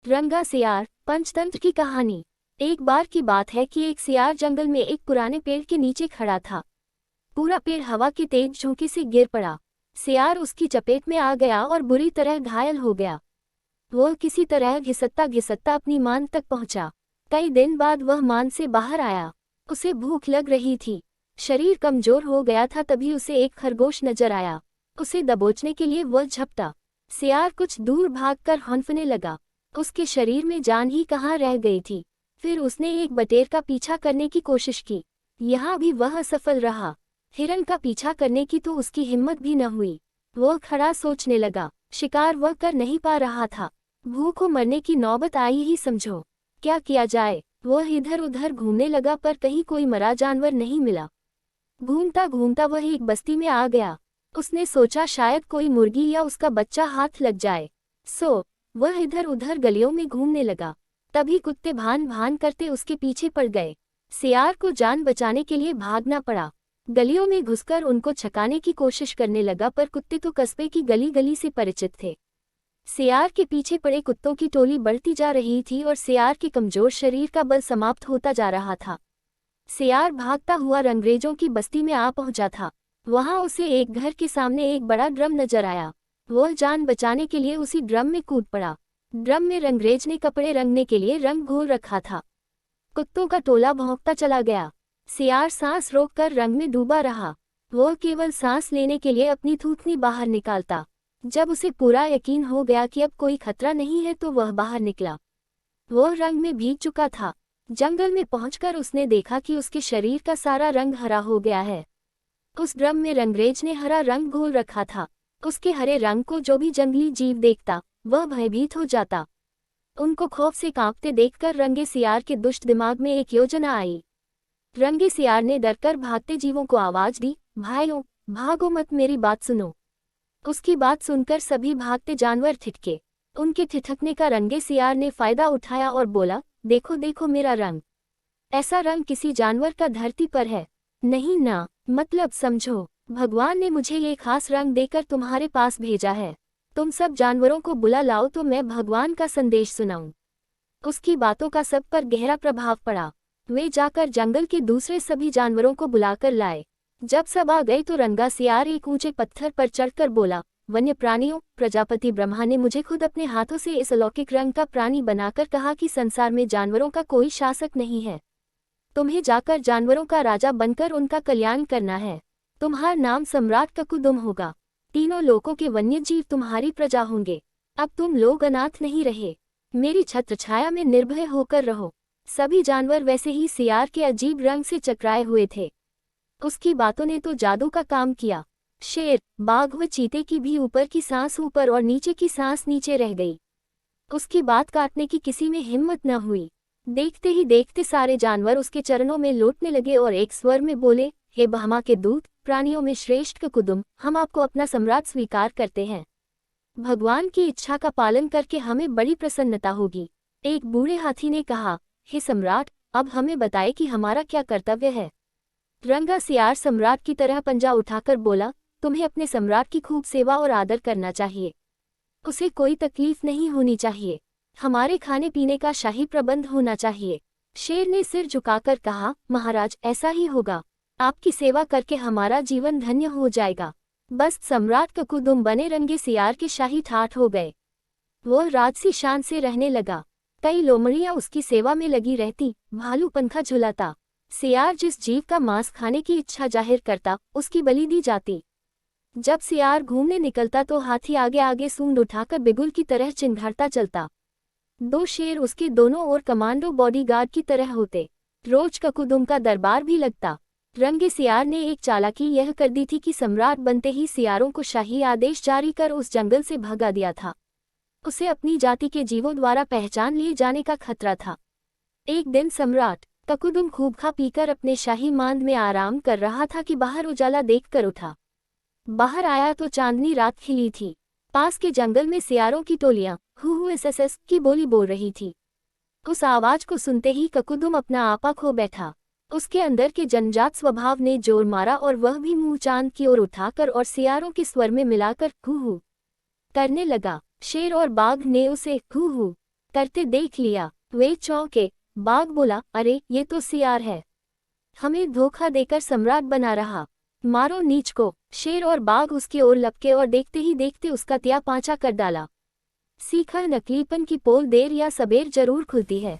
रंगा सियार पंचतंत्र की कहानी। एक बार की बात है कि एक सियार जंगल में एक पुराने पेड़ के नीचे खड़ा था। पूरा पेड़ हवा के तेज झोंके से गिर पड़ा। सियार उसकी चपेट में आ गया और बुरी तरह घायल हो गया। वह किसी तरह घिसटता घिसटता अपनी मान तक पहुंचा। कई दिन बाद वह मान से बाहर आया। उसे भूख लग रही थी। शरीर कमजोर हो गया था। तभी उसे एक खरगोश नजर आया। उसे दबोचने के लिए वह झपटा। सियार कुछ दूर भागकर हौंफने लगा। उसके शरीर में जान ही कहाँ रह गई थी। फिर उसने एक बटेर का पीछा करने की कोशिश की। यहाँ भी वह असफल रहा। हिरन का पीछा करने की तो उसकी हिम्मत भी न हुई। वह खड़ा सोचने लगा। शिकार वह कर नहीं पा रहा था। भूखों मरने की नौबत आई ही समझो। क्या किया जाए। वह इधर उधर घूमने लगा पर कहीं कोई मरा जानवर नहीं मिला। घूमता घूमता वह एक बस्ती में आ गया। उसने सोचा शायद कोई मुर्गी या उसका बच्चा हाथ लग जाए। वह इधर उधर गलियों में घूमने लगा। तभी कुत्ते भान भान करते उसके पीछे पड़ गए। सियार को जान बचाने के लिए भागना पड़ा। गलियों में घुसकर उनको छकाने की कोशिश करने लगा पर कुत्ते तो कस्बे की गली गली से परिचित थे। सियार के पीछे पड़े कुत्तों की टोली बढ़ती जा रही थी और सियार के कमजोर शरीर का बल समाप्त होता जा रहा था। सियार भागता हुआ रंगरेजों की बस्ती में आ पहुंचा था। वहां उसे एक घर के सामने एक बड़ा ड्रम नजर आया। वह जान बचाने के लिए उसी ड्रम में कूद पड़ा। ड्रम में रंगरेज ने कपड़े रंगने के लिए रंग घोल रखा था। कुत्तों का टोला भौंकता चला गया। सियार सांस रोककर रंग में डूबा रहा। वह केवल सांस लेने के लिए अपनी थूथनी बाहर निकालता। जब उसे पूरा यकीन हो गया कि अब कोई खतरा नहीं है तो वह बाहर निकला। वह रंग में भीग चुका था। जंगल में पहुंचकर उसने देखा कि उसके शरीर का सारा रंग हरा हो गया है। उस ड्रम में रंगरेज ने हरा रंग घोल रखा था। उसके हरे रंग को जो भी जंगली जीव देखता वह भयभीत हो जाता। उनको खौफ से कांपते देखकर रंगे सियार के दुष्ट दिमाग में एक योजना आई। रंगे सियार ने डरकर भागते जीवों को आवाज दी, भाइयों भागो मत, मेरी बात सुनो। उसकी बात सुनकर सभी भागते जानवर ठिठके। उनके ठिठकने का रंगे सियार ने फायदा उठाया और बोला, देखो देखो मेरा रंग। ऐसा रंग किसी जानवर का धरती पर है नहीं ना। मतलब समझो, भगवान ने मुझे ये खास रंग देकर तुम्हारे पास भेजा है। तुम सब जानवरों को बुला लाओ तो मैं भगवान का संदेश सुनाऊं। उसकी बातों का सब पर गहरा प्रभाव पड़ा। वे जाकर जंगल के दूसरे सभी जानवरों को बुलाकर लाए। जब सब आ गए तो रंगा सियार एक ऊंचे पत्थर पर चढ़कर बोला, वन्य प्राणियों, प्रजापति ब्रह्मा ने मुझे खुद अपने हाथों से इस अलौकिक रंग का प्राणी बनाकर कहा कि संसार में जानवरों का कोई शासक नहीं है। तुम्हें जाकर जानवरों का राजा बनकर उनका कल्याण करना है। तुम्हारा नाम सम्राट ककुदुम होगा। तीनों लोकों के वन्य जीव तुम्हारी प्रजा होंगे। अब तुम लोग अनाथ नहीं रहे। मेरी छत्र छाया में निर्भय होकर रहो। सभी जानवर वैसे ही सियार के अजीब रंग से चकराए हुए थे। उसकी बातों ने तो जादू का काम किया। शेर, बाघ व चीते की भी ऊपर की सांस ऊपर और नीचे की सांस नीचे रह गई। उसकी बात काटने की किसी में हिम्मत न हुई। देखते ही देखते सारे जानवर उसके चरणों में लौटने लगे और एक स्वर में बोले, हे ब्रह्मा के दूत, प्राणियों में श्रेष्ठ ककुदुम, हम आपको अपना सम्राट स्वीकार करते हैं। भगवान की इच्छा का पालन करके हमें बड़ी प्रसन्नता होगी। एक बूढ़े हाथी ने कहा, हे सम्राट, अब हमें बताए कि हमारा क्या कर्तव्य है। रंगा सियार सम्राट की तरह पंजा उठाकर बोला, तुम्हें अपने सम्राट की खूब सेवा और आदर करना चाहिए। उसे कोई तकलीफ नहीं होनी चाहिए। हमारे खाने पीने का शाही प्रबंध होना चाहिए। शेर ने सिर झुकाकर कहा, महाराज ऐसा ही होगा। आपकी सेवा करके हमारा जीवन धन्य हो जाएगा। बस सम्राट ककुदुम बने रंगे सियार के शाही ठाठ हो गए। वह राजसी शान से रहने लगा। कई लोमड़ियां उसकी सेवा में लगी रहती, भालू पंखा झुलाता। सियार जिस जीव का मांस खाने की इच्छा जाहिर करता उसकी बलि दी जाती। जब सियार घूमने निकलता तो हाथी आगे आगे सूंड उठाकर बिगुल की तरह चिंघाड़ता चलता। दो शेर उसके दोनों ओर कमांडो बॉडीगार्ड की तरह होते। रोज ककुदुम का दरबार भी लगता। रंगे सियार ने एक चालाकी यह कर दी थी कि सम्राट बनते ही सियारों को शाही आदेश जारी कर उस जंगल से भगा दिया था। उसे अपनी जाति के जीवों द्वारा पहचान लिए जाने का खतरा था। एक दिन सम्राट ककुदुम खूब खा पीकर अपने शाही मांद में आराम कर रहा था कि बाहर उजाला देखकर उठा। बाहर आया तो चांदनी रात खिली थी। पास के जंगल में सियारों की टोलियां हु एस की बोली बोल रही थी। उस आवाज को सुनते ही ककुदुम अपना आपा खो बैठा। उसके अंदर के जनजात स्वभाव ने जोर मारा और वह भी मुंह चांद की ओर उठाकर और सियारों के स्वर में मिलाकर हु करने लगा। शेर और बाघ ने उसे हु करते देख लिया। वे चौंके। बाघ बोला, अरे ये तो सियार है, हमें धोखा देकर सम्राट बना रहा, मारो नीच को। शेर और बाघ उसकी ओर लपके और देखते ही देखते उसका तिया पांचा कर डाला। सीखर नकलीपन की पोल देर या सबेर जरूर खुलती है।